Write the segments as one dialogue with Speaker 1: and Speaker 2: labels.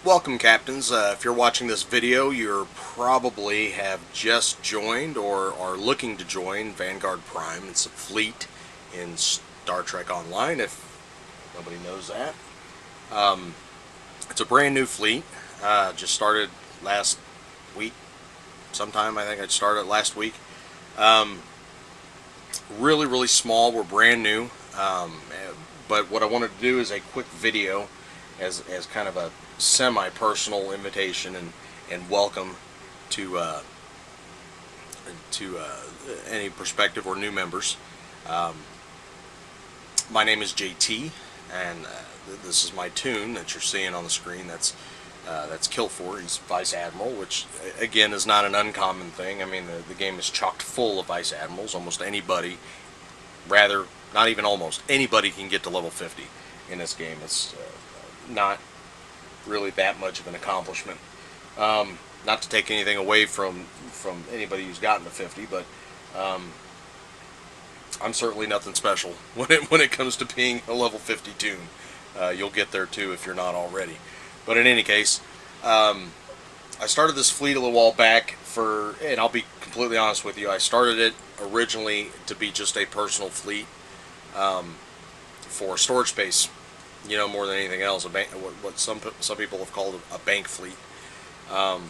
Speaker 1: Welcome, captains. If you're watching this video, you probably have just joined or are looking to join Vanguard Prime. It's a fleet in Star Trek Online, if nobody knows that. It's a brand new fleet. Just started last week sometime. I think I started last week. Really small. We're brand new. But what I wanted to do is a quick video as kind of a semi-personal invitation and welcome to any prospective or new members. My name is JT, and this is my tune that you're seeing on the screen. That's Kilfor. He's Vice Admiral, which again is not an uncommon thing. I mean, the game is chocked full of Vice Admirals. Almost anybody, rather, not even almost anybody, can get to level 50 in this game. It's not really that much of an accomplishment. Not to take anything away from anybody who's gotten to 50, but I'm certainly nothing special when it comes to being a level 50 tune. You'll get there too if you're not already. But in any case, I started this fleet a little while back and I'll be completely honest with you, I started it originally to be just a personal fleet for storage space. You know, more than anything else, what some people have called a bank fleet. I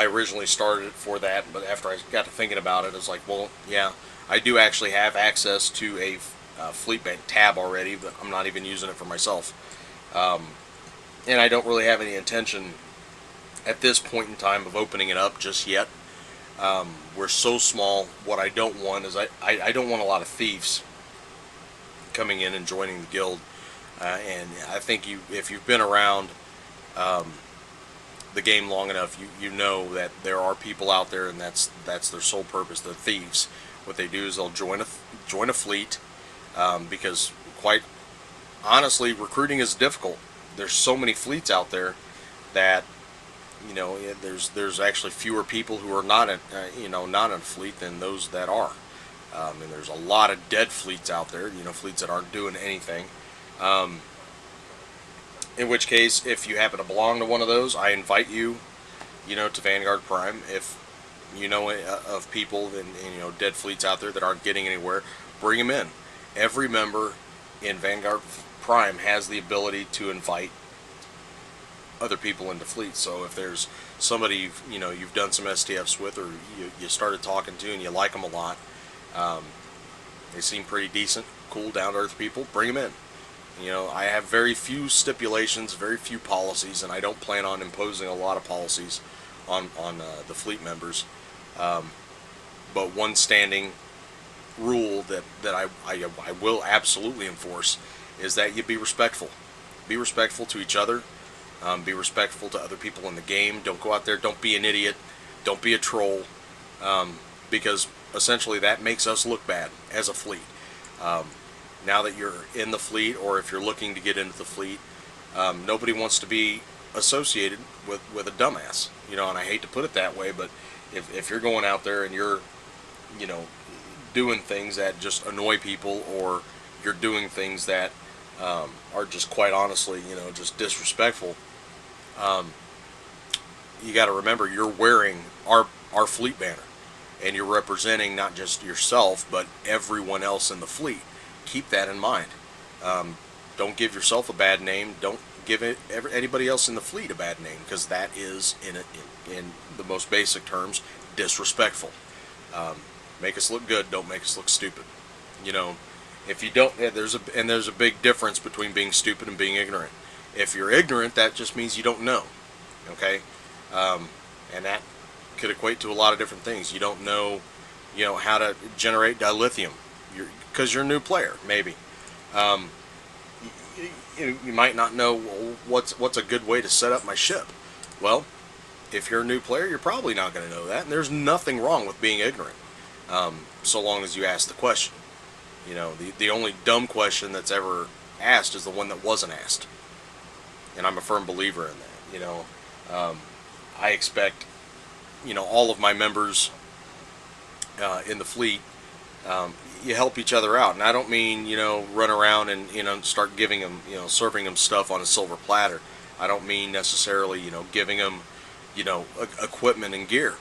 Speaker 1: originally started it for that, but after I got to thinking about it, it's like, well, yeah, I do actually have access to a fleet bank tab already, but I'm not even using it for myself. And I don't really have any intention at this point in time of opening it up just yet. We're so small. What I don't want is I don't want a lot of thieves coming in and joining the guild. And I think if you've been around the game long enough, you know that there are people out there, and that's their sole purpose. They're thieves. What they do is they'll join a fleet because, quite honestly, recruiting is difficult. There's so many fleets out there that there's actually fewer people who are not in a fleet than those that are. And there's a lot of dead fleets out there. Fleets that aren't doing anything. In which case, if you happen to belong to one of those, I invite you, to Vanguard Prime. If you know of people and dead fleets out there that aren't getting anywhere, bring them in. Every member in Vanguard Prime has the ability to invite other people into fleets. So if there's somebody you've done some STFs with, or you started talking to and you like them a lot, they seem pretty decent, cool, down-to-earth people, bring them in. I have very few stipulations, very few policies, and I don't plan on imposing a lot of policies on the fleet members. But one standing rule that I will absolutely enforce is that you be respectful. Be respectful to each other. Be respectful to other people in the game. Don't go out there. Don't be an idiot. Don't be a troll. Because essentially that makes us look bad as a fleet. Now that you're in the fleet, or if you're looking to get into the fleet, nobody wants to be associated with a dumbass. And I hate to put it that way, but if you're going out there and you're, doing things that just annoy people, or you're doing things that are just quite honestly, just disrespectful, you got to remember you're wearing our fleet banner, and you're representing not just yourself, but everyone else in the fleet. Keep that in mind. Don't give yourself a bad name. Don't give anybody else in the fleet a bad name, because that is, in the most basic terms, disrespectful. Make us look good. Don't make us look stupid. If you don't, there's a big difference between being stupid and being ignorant. If you're ignorant, that just means you don't know. Okay, and that could equate to a lot of different things. You don't know, how to generate dilithium. Because you're a new player, maybe. You might not know what's a good way to set up my ship. Well, if you're a new player, you're probably not going to know that, and there's nothing wrong with being ignorant, so long as you ask the question. The only dumb question that's ever asked is the one that wasn't asked, and I'm a firm believer in that. I expect, all of my members in the fleet. You help each other out, and I don't mean run around and start giving them serving them stuff on a silver platter. I don't mean necessarily, giving them, equipment and gear,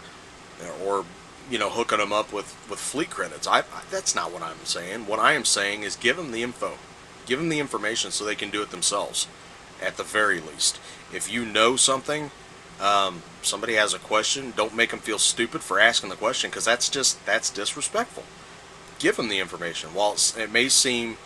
Speaker 1: or, hooking them up with fleet credits. That's not what I'm saying. What I am saying is give them the info. Give them the information so they can do it themselves, at the very least. If you know something, somebody has a question, don't make them feel stupid for asking the question, because that's disrespectful. Give them the information. While it may seem,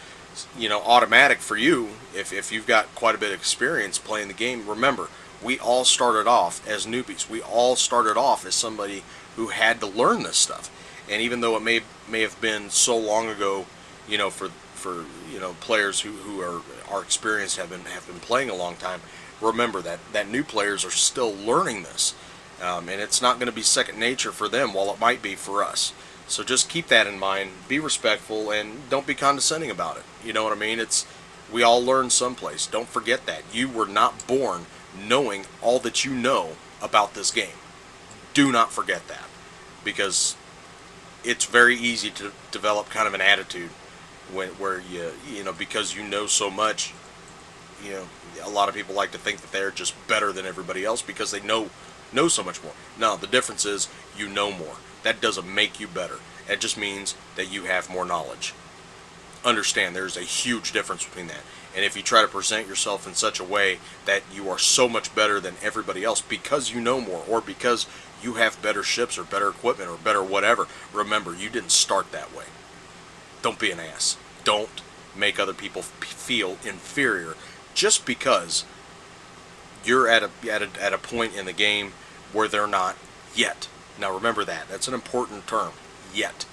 Speaker 1: automatic for you, if you've got quite a bit of experience playing the game, remember, we all started off as newbies. We all started off as somebody who had to learn this stuff. And even though it may have been so long ago, for players who are experienced, have been playing a long time, remember that new players are still learning this, and it's not going to be second nature for them, while it might be for us. So just keep that in mind. Be respectful and don't be condescending about it. You know what I mean? We all learn someplace. Don't forget that you were not born knowing all that you know about this game. Do not forget that, because it's very easy to develop kind of an attitude where because you know so much. A lot of people like to think that they're just better than everybody else because they know so much more. No, the difference is you know more. That doesn't make you better. It just means that you have more knowledge. Understand, there's a huge difference between that. And if you try to present yourself in such a way that you are so much better than everybody else because you know more, or because you have better ships or better equipment or better whatever, remember, you didn't start that way. Don't be an ass. Don't make other people feel inferior just because you're at a point in the game where they're not yet. Now remember that. That's an important term. Yet.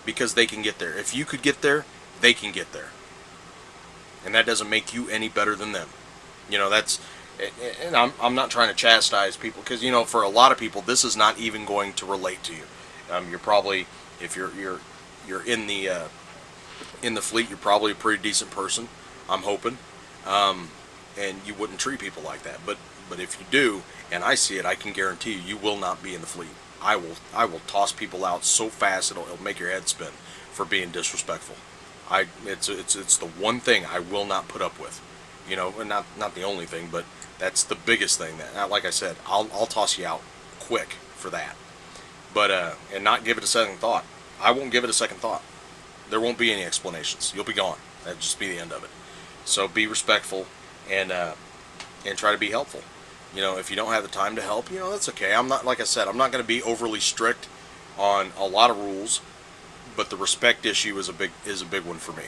Speaker 1: Because they can get there. If you could get there, they can get there. And that doesn't make you any better than them. And I'm not trying to chastise people, because, for a lot of people, this is not even going to relate to you. You're probably, if you're in the fleet, you're probably a pretty decent person, I'm hoping. And you wouldn't treat people like that. But if you do, and I see it, I can guarantee you will not be in the fleet. I will toss people out so fast it'll make your head spin for being disrespectful. It's the one thing I will not put up with. And not the only thing, but that's the biggest thing. That, like I said, I'll toss you out quick for that. But and not give it a second thought. I won't give it a second thought. There won't be any explanations. You'll be gone. That'll just be the end of it. So be respectful and try to be helpful. If you don't have the time to help, that's okay. I'm not, like I said, I'm not going to be overly strict on a lot of rules, but the respect issue is a big one for me.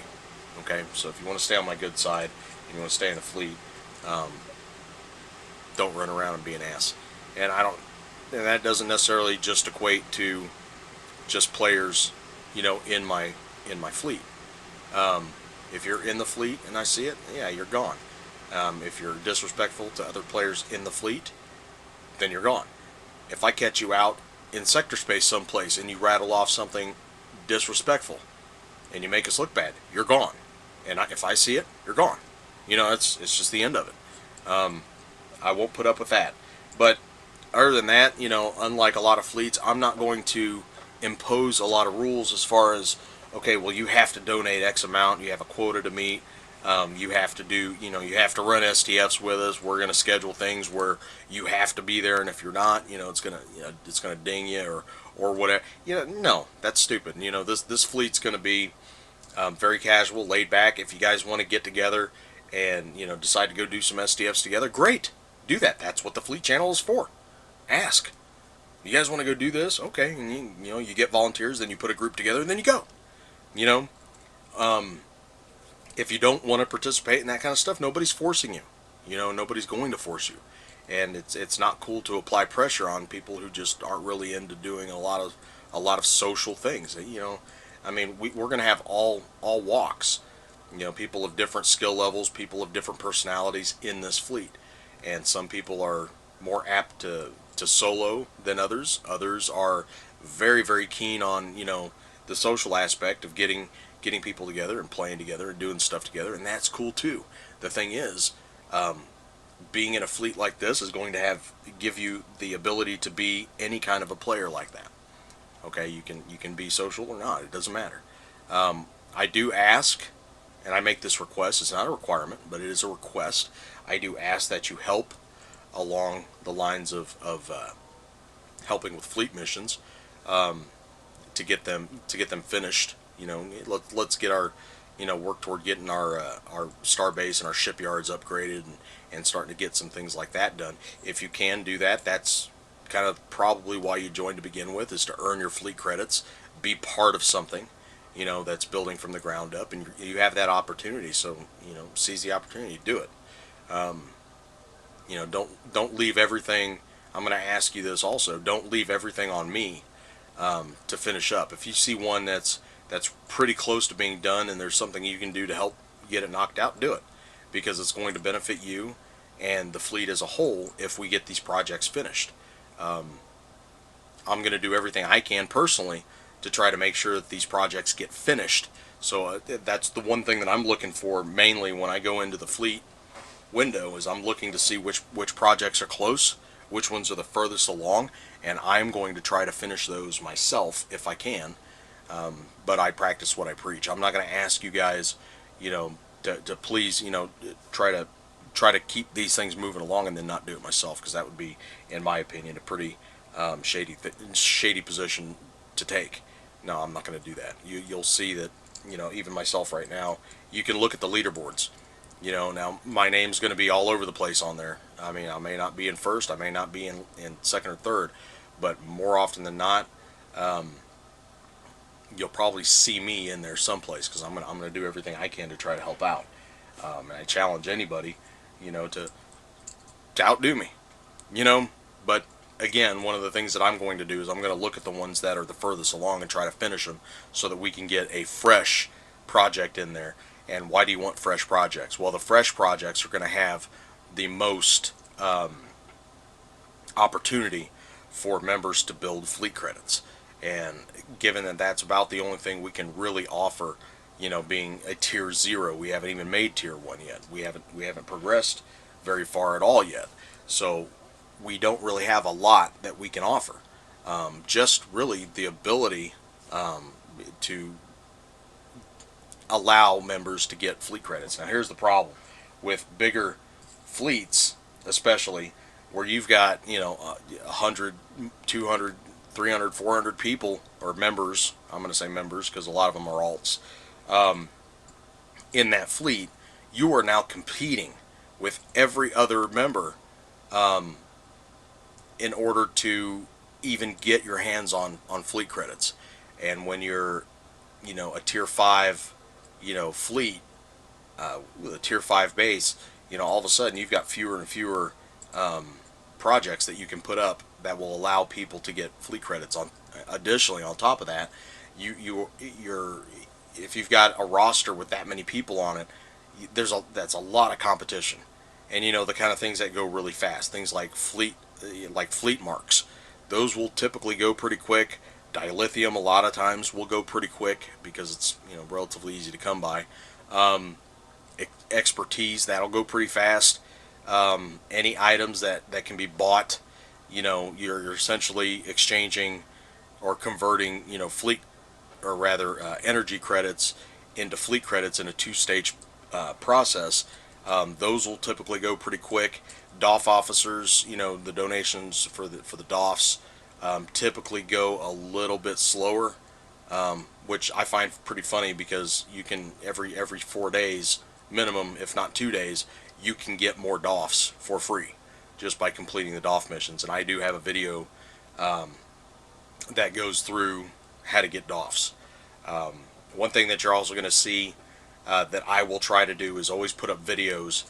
Speaker 1: Okay, so if you want to stay on my good side, and you want to stay in the fleet, don't run around and be an ass. And that doesn't necessarily just equate to just players, in my fleet. If you're in the fleet and I see it, yeah, you're gone. If you're disrespectful to other players in the fleet, then you're gone. If I catch you out in sector space someplace and you rattle off something disrespectful and you make us look bad, you're gone. And if I see it, you're gone. It's just the end of it. I won't put up with that. But other than that, unlike a lot of fleets, I'm not going to impose a lot of rules as far as, okay, well, you have to donate X amount, you have a quota to meet. You have to do, you have to run STFs with us. We're going to schedule things where you have to be there, and if you're not, it's gonna ding you or whatever. No, that's stupid. This fleet's going to be very casual, laid back. If you guys want to get together and decide to go do some STFs together, great, do that. That's what the fleet channel is for. Ask. You guys want to go do this? Okay, and you get volunteers, then you put a group together, and then you go. If you don't want to participate in that kind of stuff, nobody's forcing you. Nobody's going to force you. And it's not cool to apply pressure on people who just aren't really into doing a lot of social things. We're going to have all walks. People of different skill levels, people of different personalities in this fleet. And some people are more apt to solo than others. Others are very, very keen on, the social aspect of getting people together and playing together and doing stuff together, and that's cool too. The thing is, being in a fleet like this is going to give you the ability to be any kind of a player like that. Okay, you can be social or not. It doesn't matter. I do ask, and I make this request. It's not a requirement, but it is a request. I do ask that you help along the lines of helping with fleet missions, to get them finished. Let's get our work toward getting our star base and our shipyards upgraded, and starting to get some things like that done. If you can do that, that's kind of probably why you joined to begin with, is to earn your fleet credits, be part of something, that's building from the ground up, and you have that opportunity. So seize the opportunity, do it. Don't leave everything. I'm going to ask you this also. Don't leave everything on me to finish up. If you see one that's pretty close to being done, and there's something you can do to help get it knocked out, do it, because it's going to benefit you and the fleet as a whole if we get these projects finished. I'm going to do everything I can personally to try to make sure that these projects get finished. So that's the one thing that I'm looking for mainly when I go into the fleet window, is I'm looking to see which projects are close, which ones are the furthest along, and I'm going to try to finish those myself if I can. But I practice what I preach. I'm not going to ask you guys, to please, try to keep these things moving along and then not do it myself, because that would be, in my opinion, a pretty shady position to take. No, I'm not going to do that. You'll see that, even myself right now, you can look at the leaderboards. Now my name's going to be all over the place on there. I mean, I may not be in first, I may not be in second or third, but more often than not, you'll probably see me in there someplace, because I'm gonna do everything I can to try to help out. And I challenge anybody, to outdo me. But again, one of the things that I'm going to do is I'm going to look at the ones that are the furthest along and try to finish them, so that we can get a fresh project in there. And why do you want fresh projects? Well, the fresh projects are going to have the most opportunity for members to build fleet credits. And given that that's about the only thing we can really offer, being a tier 0, we haven't even made tier 1 yet. We haven't progressed very far at all yet. So we don't really have a lot that we can offer. Just really the ability to allow members to get fleet credits. Now here's the problem with bigger fleets, especially where you've got 100, 200, 300, 400 people, or members. I'm going to say members because a lot of them are alts. In that fleet, you are now competing with every other member in order to even get your hands on fleet credits. And when you're a tier 5 fleet with a tier 5 base, all of a sudden you've got fewer and fewer projects that you can put up that will allow people to get fleet credits. On additionally, on top of that, if you've got a roster with that many people on it, that's a lot of competition. And the kind of things that go really fast, things like fleet marks, those will typically go pretty quick. Dilithium a lot of times will go pretty quick because it's relatively easy to come by. Expertise, that'll go pretty fast. Any items that can be bought, you're essentially exchanging or converting fleet, or rather energy credits into fleet credits in a 2-stage process. Those will typically go pretty quick. DOF officers, the donations for the DOFs typically go a little bit slower, which I find pretty funny, because you can every 4 days minimum, if not 2 days, you can get more DOFs for free just by completing the DOF missions. And I do have a video that goes through how to get DOFs. One thing that you're also going to see that I will try to do is always put up videos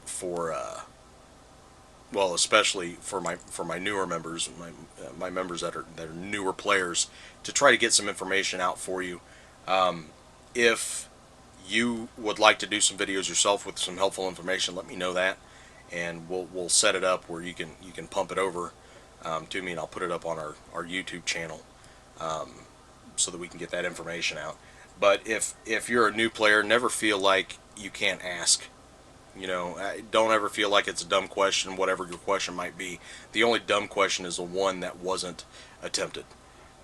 Speaker 1: for especially for my newer members, my members that are newer players, to try to get some information out for you. If you would like to do some videos yourself with some helpful information, let me know that, and we'll set it up where you can pump it over to me, and I'll put it up on our YouTube channel, so that we can get that information out. But if you're a new player, never feel like you can't ask. Don't ever feel like it's a dumb question, whatever your question might be. The only dumb question is the one that wasn't attempted.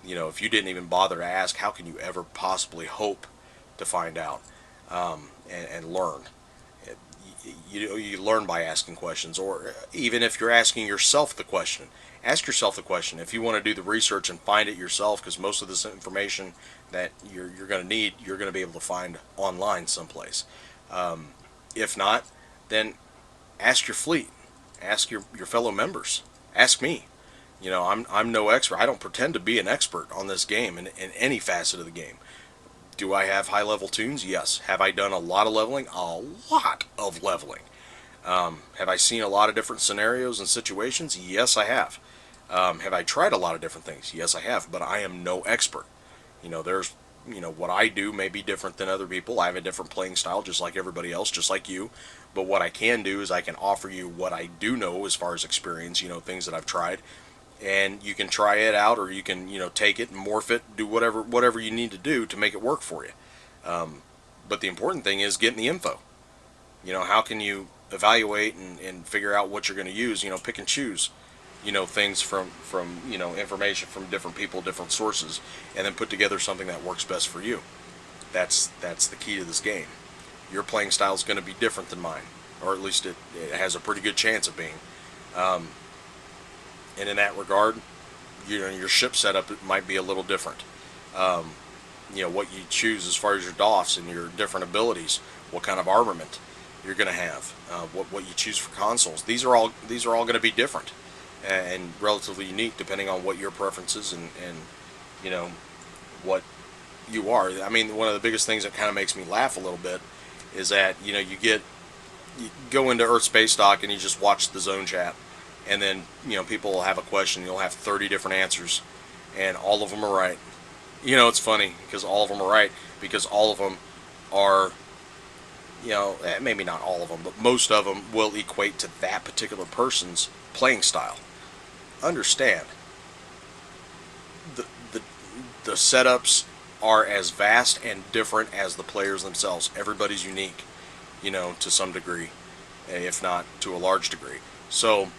Speaker 1: If you didn't even bother to ask, how can you ever possibly hope to find out and learn? you learn by asking questions, or even if you're asking yourself the question, ask yourself the question. If you want to do the research and find it yourself, because most of this information that you're going to need, you're going to be able to find online someplace. If not, then ask your fleet, ask your fellow members, ask me. I'm no expert. I don't pretend to be an expert on this game in any facet of the game. Do I have high level tunes? Yes. Have I done a lot of leveling? A lot of leveling. Have I seen a lot of different scenarios and situations? Yes, I have. Have I tried a lot of different things? Yes, I have. But I am no expert. There's what I do may be different than other people. I have a different playing style, just like everybody else, just like you. But what I can do is I can offer you what I do know as far as experience. Things that I've tried, and you can try it out, or you can take it and morph it, do whatever you need to do to make it work for you. But the important thing is getting the info. How can you evaluate and figure out what you're going to use? Pick and choose things from information from different people, different sources, and then put together something that works best for you. That's the key to this game. Your playing style is going to be different than mine, or at least it has a pretty good chance of being. And in that regard, your ship setup might be a little different. What you choose as far as your DOFs and your different abilities, what kind of armament you're going to have, what you choose for consoles. These are all going to be different and relatively unique depending on what your preferences and what you are. I mean, one of the biggest things that kind of makes me laugh a little bit is that you go into Earth Space Dock and you just watch the zone chat, and then people will have a question, you'll have 30 different answers, and all of them are right. It's funny because all of them are right, because all of them are, maybe not all of them, but most of them will equate to that particular person's playing style. Understand, the setups are as vast and different as the players themselves. Everybody's unique, to some degree, if not to a large degree. So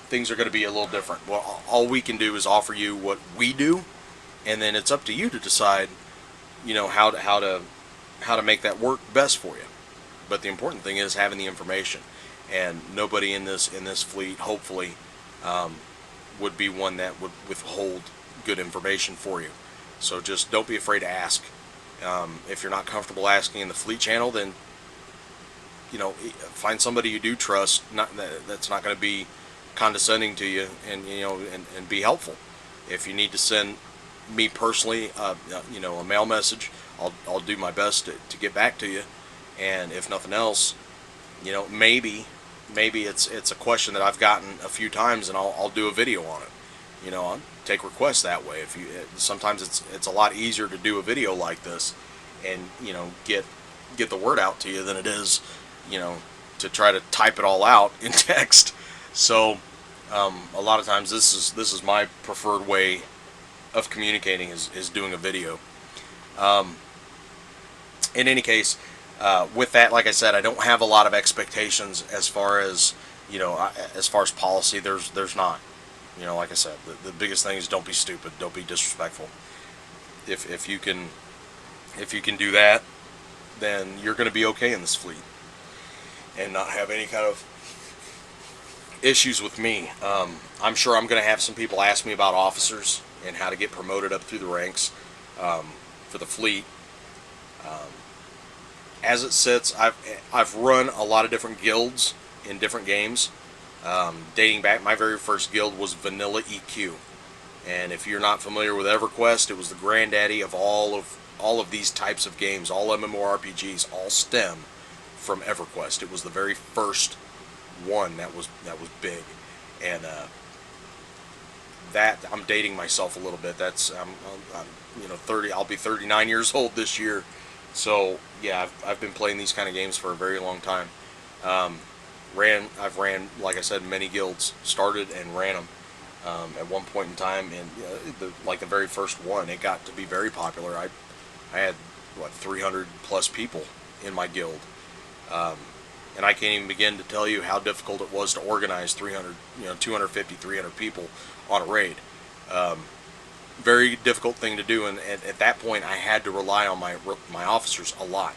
Speaker 1: things are going to be a little different. Well, all we can do is offer you what we do, and then it's up to you to decide, how to make that work best for you. But the important thing is having the information, and nobody in this fleet, hopefully, would be one that would withhold good information for you. So just don't be afraid to ask. If you're not comfortable asking in the fleet channel, then find somebody you do trust. That's not going to be condescending to you, and be helpful. If you need to send me personally, a mail message, I'll do my best to get back to you. And if nothing else, maybe it's a question that I've gotten a few times, and I'll do a video on it. I'll take requests that way. Sometimes it's a lot easier to do a video like this, and get the word out to you than it is, to try to type it all out in text. So a lot of times this is my preferred way of communicating is doing a video. In any case, with that, like I said, I don't have a lot of expectations as far as policy. There's not. Like I said, the biggest thing is don't be stupid, don't be disrespectful. If you can do that, then you're going to be okay in this fleet and not have any kind of issues with me. I'm sure I'm going to have some people ask me about officers and how to get promoted up through the ranks for the fleet. As it sits, I've run a lot of different guilds in different games. Dating back, my very first guild was Vanilla EQ, and if you're not familiar with EverQuest, it was the granddaddy of all of these types of games. All MMORPGs all stem from EverQuest. It was the very first one that was big, and that I'm dating myself a little bit. I'm 30. I'll be 39 years old this year. So yeah, I've been playing these kind of games for a very long time. I've ran, like I said, many guilds. Started and ran them at one point in time, and the very first one, it got to be very popular. I had 300 plus people in my guild, and I can't even begin to tell you how difficult it was to organize 300, 250, 300 people on a raid. Very difficult thing to do, and at that point I had to rely on my officers a lot.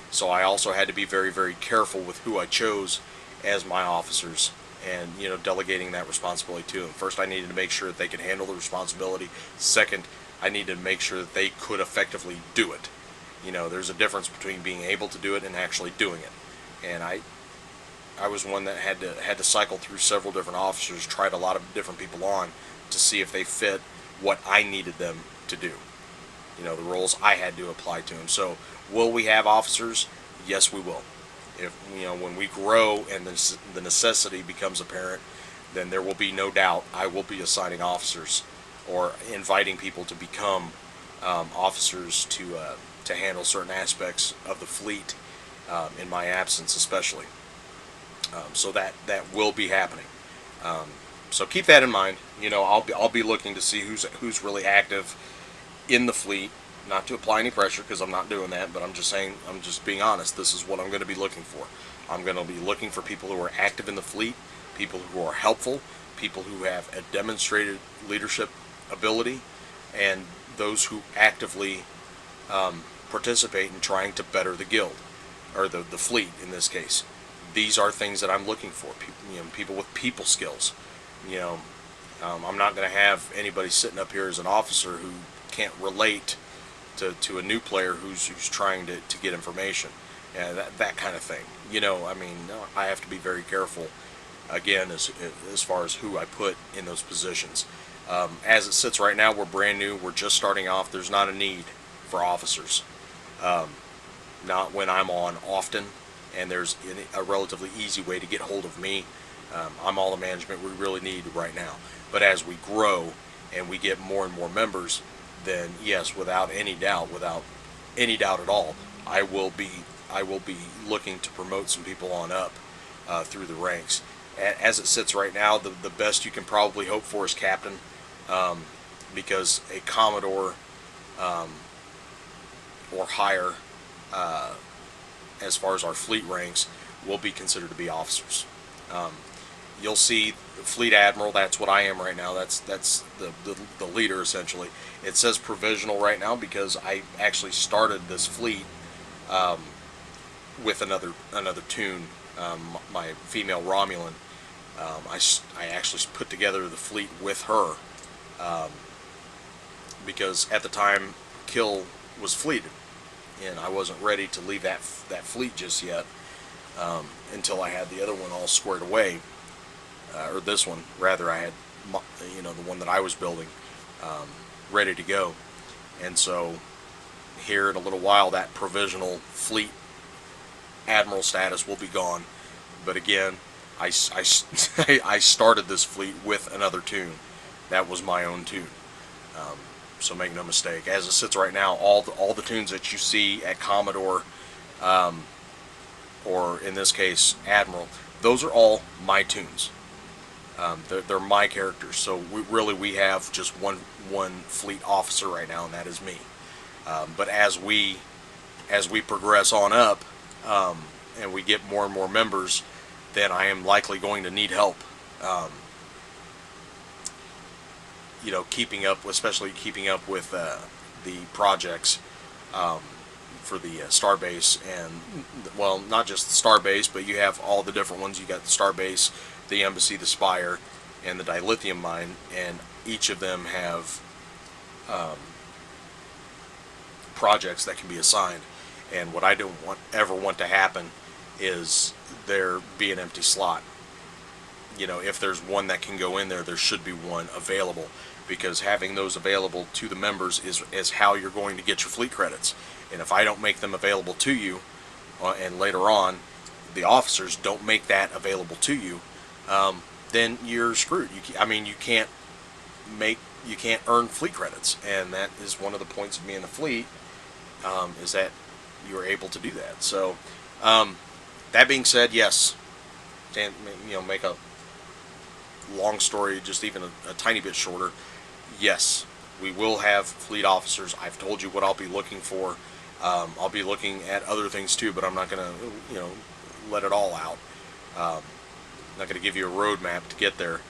Speaker 1: So I also had to be very, very careful with who I chose as my officers, and delegating that responsibility to them. First, I needed to make sure that they could handle the responsibility. Second, I needed to make sure that they could effectively do it. There's a difference between being able to do it and actually doing it. And I was one that had to cycle through several different officers, tried a lot of different people on to see if they fit what I needed them to do. The roles I had to apply to them. So, will we have officers? Yes, we will. If when we grow and the necessity becomes apparent, then there will be no doubt I will be assigning officers or inviting people to become officers to handle certain aspects of the fleet in my absence, especially. So that will be happening. So keep that in mind. I'll be looking to see who's really active in the fleet. Not to apply any pressure, because I'm not doing that, but I'm just saying, I'm just being honest. This is what I'm going to be looking for. I'm going to be looking for people who are active in the fleet, people who are helpful, people who have a demonstrated leadership ability, and those who actively participate in trying to better the guild, or the fleet in this case. These are things that I'm looking for. People with people skills. I'm not going to have anybody sitting up here as an officer who can't relate to a new player who's trying to get information, and that kind of thing. I have to be very careful, again, as far as who I put in those positions. As it sits right now, we're brand new, we're just starting off. There's not a need for officers, not when I'm on often, and there's a relatively easy way to get hold of me. I'm all the management we really need right now. But as we grow and we get more and more members, then yes, without any doubt at all, I will be looking to promote some people on up through the ranks. As it sits right now, the best you can probably hope for is captain, because a commodore or higher, as far as our fleet ranks, will be considered to be officers. You'll see fleet admiral. That's what I am right now. That's the leader, essentially. It says provisional right now because I actually started this fleet with another tune, my female Romulan. I actually put together the fleet with her because at the time Kill was fleeted, and I wasn't ready to leave that fleet just yet until I had the other one all squared away. Or this one, rather, I had, the one that I was building, ready to go. And so, here in a little while, that provisional fleet admiral status will be gone. But again, I started this fleet with another tune. That was my own tune. So make no mistake. As it sits right now, all the tunes that you see at Commodore, or in this case, Admiral, those are all my tunes. They're my characters, so we have just one fleet officer right now, and that is me. But as we progress on up, and we get more and more members, then I am likely going to need help. Especially keeping up with the projects for the Starbase, and well, not just the Starbase, but you have all the different ones. You got the Starbase, the Embassy, the Spire, and the dilithium mine, and each of them have projects that can be assigned. And what I don't ever want to happen is there be an empty slot. If there's one that can go in there, there should be one available, because having those available to the members is how you're going to get your fleet credits. And if I don't make them available to you, and later on the officers don't make that available to you, then you're screwed. You can't earn fleet credits, and that is one of the points of me in the fleet, is that you're able to do that. So, that being said, yes, to make a long story just even a tiny bit shorter, yes, we will have fleet officers. I've told you what I'll be looking for. I'll be looking at other things too, but I'm not going to, let it all out. I'm not going to give you a roadmap to get there.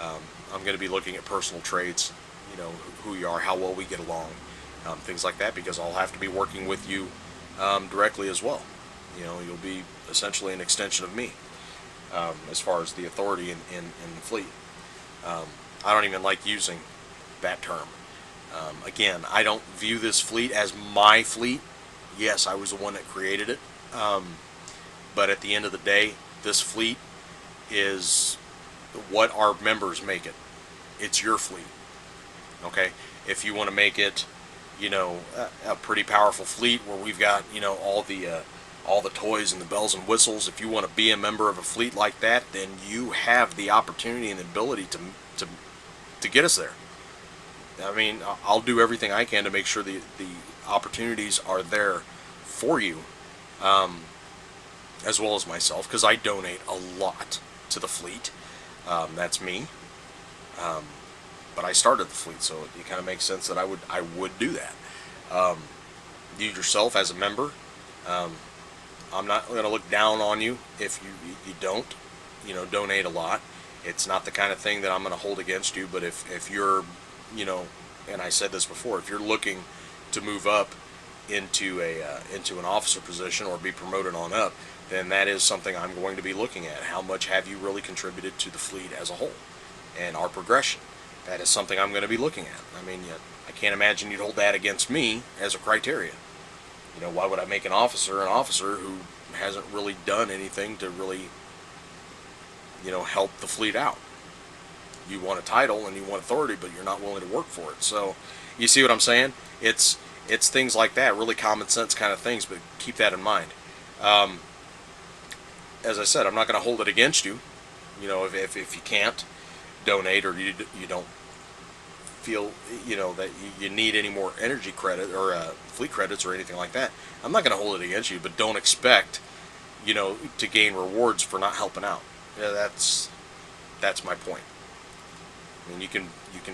Speaker 1: I'm going to be looking at personal traits, who you are, how well we get along, things like that, because I'll have to be working with you directly as well. You'll be essentially an extension of me, as far as the authority in the fleet. I don't even like using that term. Again, I don't view this fleet as my fleet. Yes, I was the one that created it. But at the end of the day, this fleet is what our members make it. It's your fleet. Okay? If you want to make it, a pretty powerful fleet where we've got, all the toys and the bells and whistles, if you want to be a member of a fleet like that, then you have the opportunity and the ability to get us there. I mean, I'll do everything I can to make sure the opportunities are there for you, as well as myself, because I donate a lot to the fleet. That's me. But I started the fleet, so it kind of makes sense that I would do that. You yourself as a member, I'm not going to look down on you if you don't, donate a lot. It's not the kind of thing that I'm going to hold against you. But if you're, and I said this before, if you're looking to move up into an officer position or be promoted on up, then that is something I'm going to be looking at. How much have you really contributed to the fleet as a whole and our progression? That is something I'm going to be looking at. I mean, I can't imagine you'd hold that against me as a criteria. Why would I make an officer who hasn't really done anything to really, help the fleet out? You want a title and you want authority, but you're not willing to work for it. So, you see what I'm saying? It's things like that, really common sense kind of things, but keep that in mind. As I said, I'm not going to hold it against you. If you can't donate or you don't feel that you need any more energy credit or fleet credits or anything like that, I'm not going to hold it against you. But don't expect to gain rewards for not helping out. Yeah, that's my point. I mean, you can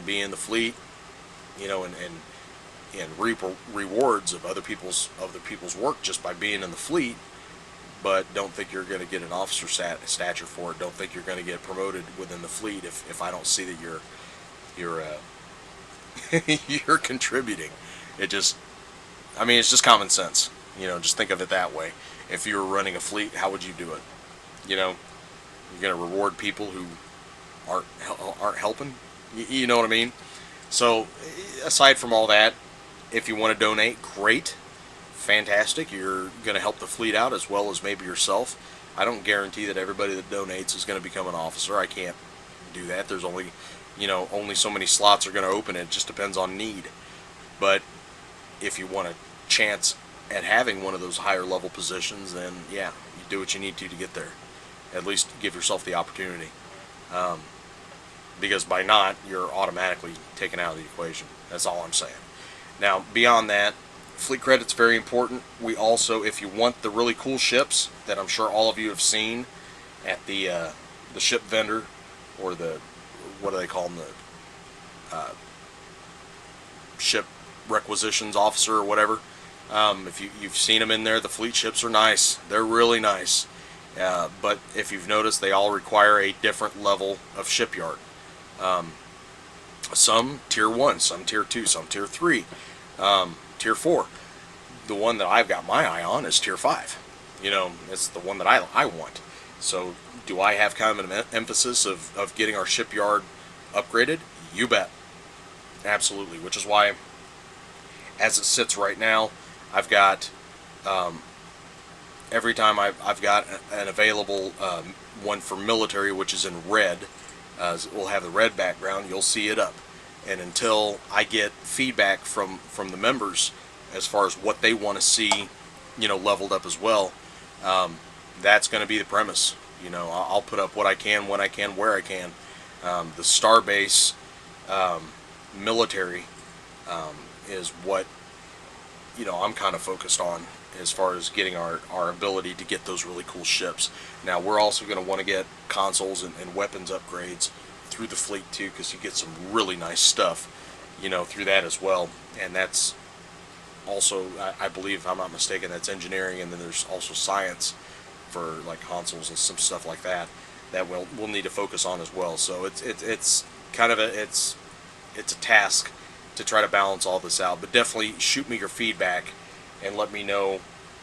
Speaker 1: be in the fleet, and reap rewards of other people's work just by being in the fleet. But don't think you're going to get an officer stature for it. Don't think you're going to get promoted within the fleet if I don't see that you're you're contributing. It's just common sense. Just think of it that way. If you were running a fleet, how would you do it? You're going to reward people who aren't helping. You know what I mean? So, aside from all that, if you want to donate, great. Fantastic. You're going to help the fleet out as well as maybe yourself. I don't guarantee that everybody that donates is going to become an officer. I can't do that. There's only so many slots are going to open. It just depends on need. But if you want a chance at having one of those higher level positions, then yeah, you do what you need to get there. At least give yourself the opportunity. Because by not, you're automatically taken out of the equation. That's all I'm saying. Now, beyond that, fleet credit's very important. We also, if you want the really cool ships that I'm sure all of you have seen at the ship vendor, or what do they call them, the ship requisitions officer or whatever. If you've seen them in there, the fleet ships are nice. They're really nice. But if you've noticed, they all require a different level of shipyard. Some tier 1, some tier 2, some tier 3, tier 4. The one that I've got my eye on is tier 5. It's the one that I want. So do I have kind of an emphasis of getting our shipyard upgraded? You bet. Absolutely. Which is why, as it sits right now, I've got, every time I've got an available one for military, which is in red, we'll have the red background, you'll see it up. And until I get feedback from the members as far as what they want to see, leveled up as well, that's going to be the premise. I'll put up what I can, when I can, where I can. The Starbase military is what I'm kind of focused on as far as getting our ability to get those really cool ships. Now, we're also going to want to get consoles and weapons upgrades through the fleet too, because you get some really nice stuff through that as well. And that's also, I believe, if I'm not mistaken, that's engineering, and then there's also science for like consoles and some stuff like that we'll need to focus on as well. So it's kind of it's a task to try to balance all this out. But definitely shoot me your feedback and let me know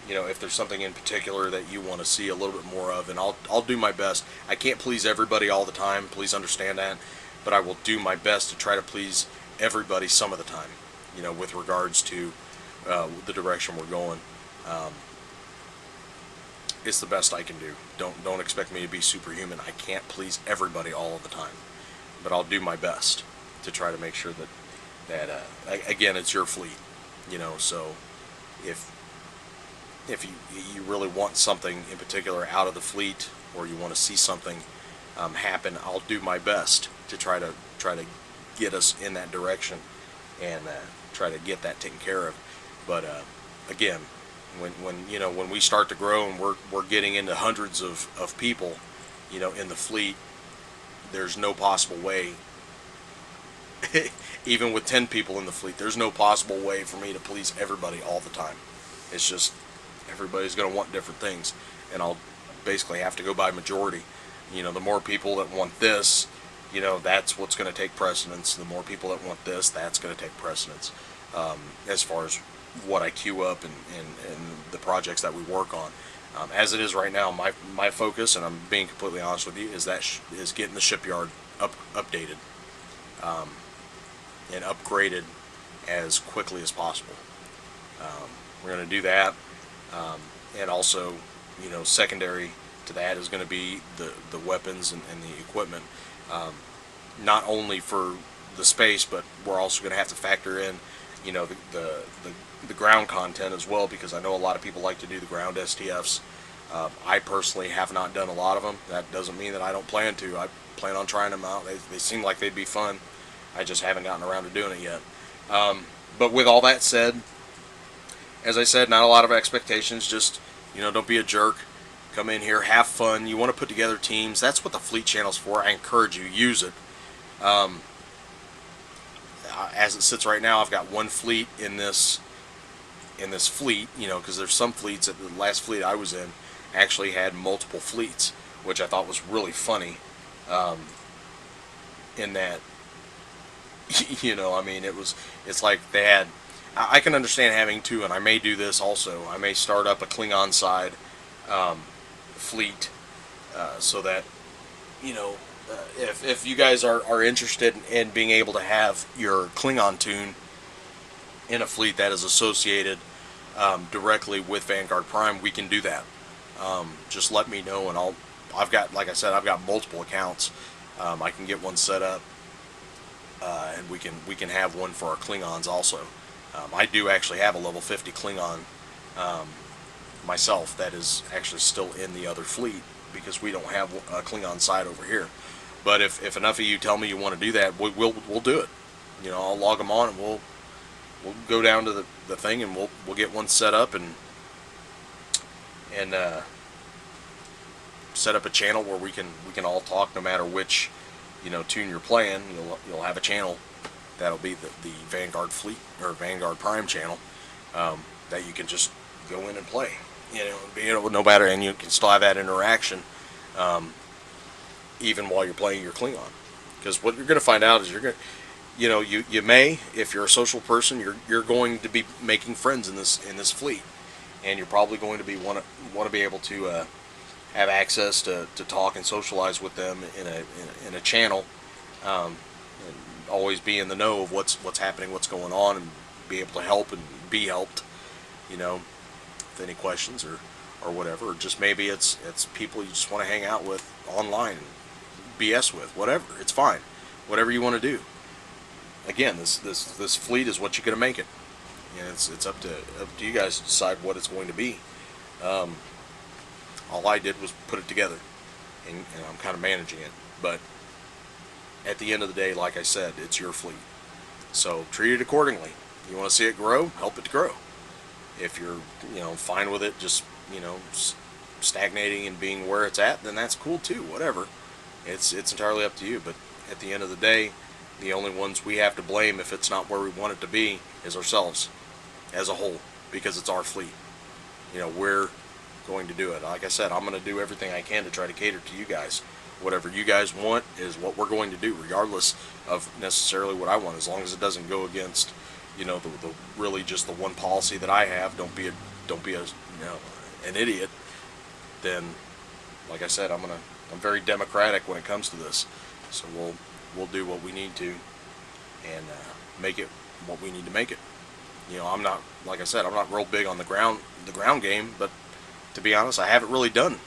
Speaker 1: if there's something in particular that you want to see a little bit more of, and I'll do my best. I can't please everybody all the time, please understand that, but I will do my best to try to please everybody some of the time, with regards to the direction we're going. Um, it's the best I can do. Don't expect me to be superhuman. I can't please everybody all of the time, but I'll do my best to try to make sure that again, it's your fleet, so if you really want something in particular out of the fleet, or you want to see something happen, I'll do my best to try to get us in that direction, and try to get that taken care of. But again, when we start to grow and we're getting into hundreds of people, in the fleet, there's no possible way. Even with 10 people in the fleet, there's no possible way for me to please everybody all the time. It's just everybody's going to want different things, and I'll basically have to go by majority. The more people that want this, that's what's going to take precedence. The more people that want this, that's going to take precedence, as far as what I queue up and the projects that we work on. As it is right now, my focus, and I'm being completely honest with you, is getting the shipyard updated and upgraded as quickly as possible. We're going to do that, and also, secondary to that is going to be the weapons and the equipment. Not only for the space, but we're also going to have to factor in, the ground content as well, because I know a lot of people like to do the ground STFs. I personally have not done a lot of them. That doesn't mean that I don't plan to. I plan on trying them out. They seem like they'd be fun. I just haven't gotten around to doing it yet. But with all that said, as I said, not a lot of expectations. Just, don't be a jerk. Come in here, have fun. You want to put together teams. That's what the fleet channel's for. I encourage you, use it. As it sits right now, I've got one fleet in this fleet, because there's some fleets. That the last fleet I was in actually had multiple fleets, which I thought was really funny. In that, it's like they had. I can understand having two, and I may do this also. I may start up a Klingon side fleet, so that, if you guys are interested in being able to have your Klingon tune in a fleet that is associated directly with Vanguard Prime, we can do that. Just let me know, and I've got, like I said, I've got multiple accounts. I can get one set up, and we can have one for our Klingons also. I do actually have a level 50 Klingon myself that is actually still in the other fleet, because we don't have a Klingon side over here. But if enough of you tell me you want to do that, we'll do it. I'll log them on, and we'll go down to the thing, and we'll get one set up, and set up a channel where we can all talk, no matter which tune you're playing. You'll have a channel that'll be the Vanguard fleet, or Vanguard Prime channel, that you can just go in and play. No matter, and you can still have that interaction, even while you're playing your Klingon. Because what you're going to find out is you may, if you're a social person, you're going to be making friends in this fleet, and you're probably going to be want to be able to have access to talk and socialize with them in a channel, and always be in the know of what's happening, what's going on, and be able to help and be helped, with any questions or whatever. Or just maybe it's people you just want to hang out with online and BS with, whatever. It's fine, whatever you want to do. Again, this fleet is what you're going to make it, and it's up to you guys to decide what it's going to be. All I did was put it together, and I'm kind of managing it. But at the end of the day, like I said, it's your fleet, so treat it accordingly. You want to see it grow, help it to grow. If you're fine with it just stagnating and being where it's at, then that's cool too. Whatever, it's entirely up to you. But at the end of the day, the only ones we have to blame if it's not where we want it to be is ourselves as a whole, because it's our fleet. We're going to do it. Like I said, I'm going to do everything I can to try to cater to you guys. Whatever you guys want is what we're going to do, regardless of necessarily what I want, as long as it doesn't go against the really just the one policy that I have. Don't be don't be an idiot, then, like I said, I'm very democratic when it comes to this. So we'll do what we need to, and make it what we need to make it. I'm not, like I said, I'm not real big on the ground game, but to be honest, I haven't really done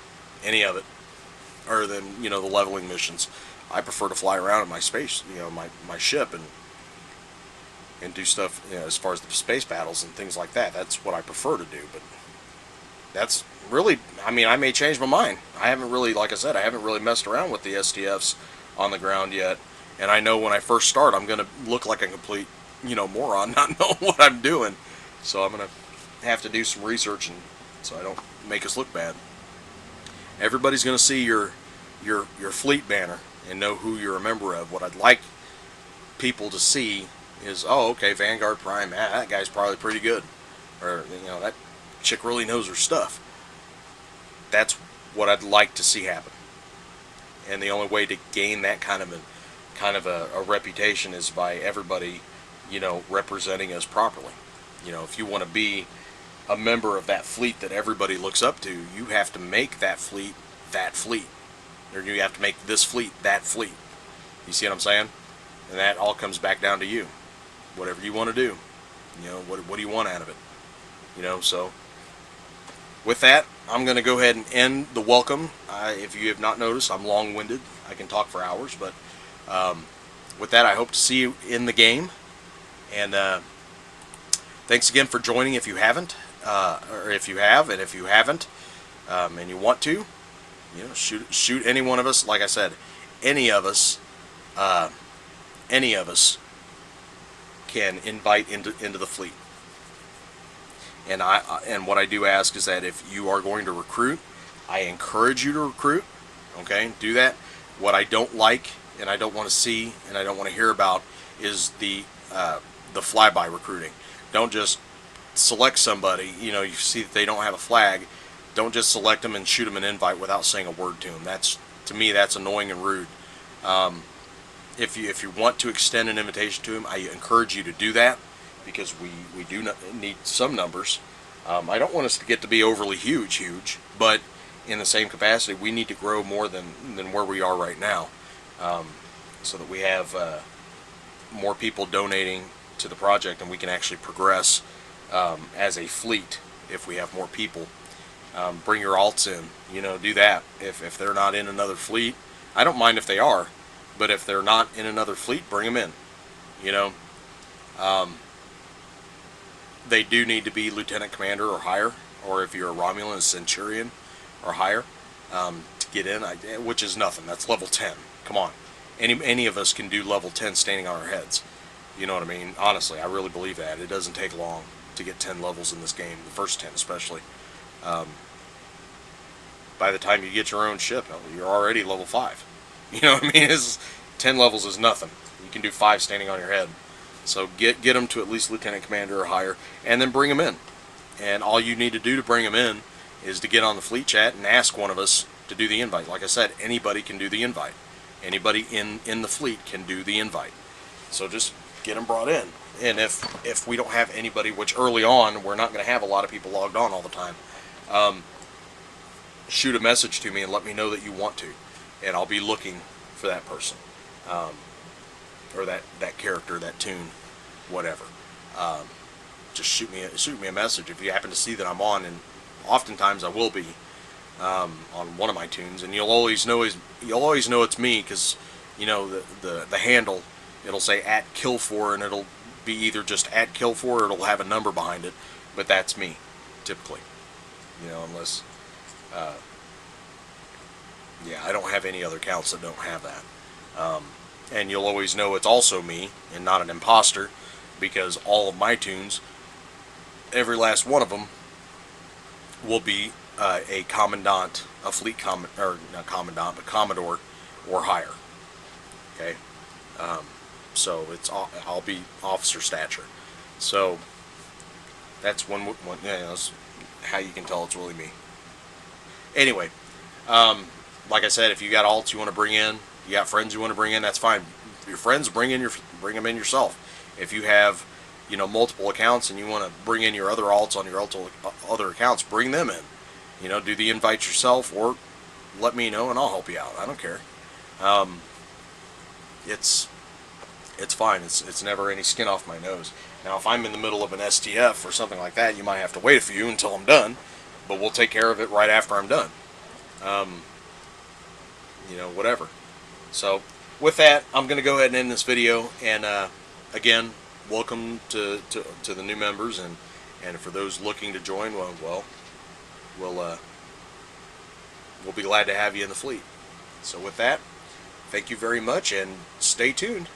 Speaker 1: any of it other than the leveling missions. I prefer to fly around in my space, my ship, and do stuff as far as the space battles and things like that. That's what I prefer to do. But that's really, I mean, I may change my mind. I haven't really, like I said, I haven't really messed around with the STFs on the ground yet. And I know when I first start, I'm going to look like a complete, moron, not knowing what I'm doing. So I'm going to have to do some research, and so I don't make us look bad. Everybody's going to see your fleet banner and know who you're a member of. What I'd like people to see is, oh, okay, Vanguard Prime, that guy's probably pretty good, or that chick really knows her stuff. That's what I'd like to see happen. And the only way to gain that kind of a reputation is by everybody, representing us properly. If you want to be a member of that fleet that everybody looks up to, you have to make that fleet, or you have to make this fleet that fleet. You see what I'm saying? And that all comes back down to you. Whatever you want to do, what do you want out of it? So with that, I'm going to go ahead and end the welcome. If you have not noticed, I'm long-winded. I can talk for hours, but with that, I hope to see you in the game. And thanks again for joining. If you haven't, or if you have, and if you haven't, and you want to, shoot any one of us. Like I said, any of us can invite into the fleet. And what I do ask is that if you are going to recruit, I encourage you to recruit. Okay, do that. What I don't like, and I don't want to see, and I don't want to hear about, is the flyby recruiting. Don't just select somebody. You see that they don't have a flag. Don't just select them and shoot them an invite without saying a word to them. To me, that's annoying and rude. If you want to extend an invitation to him, I encourage you to do that, because we do need some numbers. I don't want us to get to be overly huge, but in the same capacity, we need to grow more than where we are right now, so that we have more people donating to the project, and we can actually progress as a fleet if we have more people. Bring your alts in, do that. If they're not in another fleet, I don't mind if they are, but if they're not in another fleet, bring them in. They do need to be lieutenant commander or higher, or if you're a Romulan, a centurion or higher, to get in, which is nothing. That's level 10. Come on. Any of us can do level 10 standing on our heads. You know what I mean? Honestly, I really believe that. It doesn't take long to get 10 levels in this game, the first 10 especially. By the time you get your own ship, you're already level 5. You know what I mean? 10 levels is nothing. You can do 5 standing on your head. So get them to at least lieutenant commander or higher, and then bring them in. And all you need to do to bring them in is to get on the fleet chat and ask one of us to do the invite. Like I said, anybody can do the invite. Anybody in the fleet can do the invite. So just get them brought in. And if we don't have anybody, which early on we're not going to have a lot of people logged on all the time, shoot a message to me and let me know that you want to, and I'll be looking for that person, or that character, that tune, whatever. Just shoot me a message if you happen to see that I'm on, and oftentimes I will be on one of my tunes, and you'll always know it's me, because the handle, it'll say @kill4, and it'll be either just @kill4 or it'll have a number behind it, but that's me typically. Unless I don't have any other accounts that don't have that. And you'll always know it's also me and not an imposter, because all of my tunes, every last one of them, will be a commandant, a fleet or not commandant, but commodore or higher. Okay, so I'll be officer stature. So that's that's how you can tell it's really me. Anyway, like I said, if you got alts you want to bring in, you got friends you want to bring in, that's fine. Your friends, bring them in yourself. If you have, multiple accounts and you want to bring in your other alts on your other accounts, bring them in. Do the invite yourself or let me know and I'll help you out. I don't care. It's fine. It's never any skin off my nose. Now, if I'm in the middle of an STF or something like that, you might have to wait a few until I'm done, but we'll take care of it right after I'm done. Whatever. So, with that, I'm going to go ahead and end this video. And again, welcome to the new members, and for those looking to join, well, we'll be glad to have you in the fleet. So, with that, thank you very much, and stay tuned.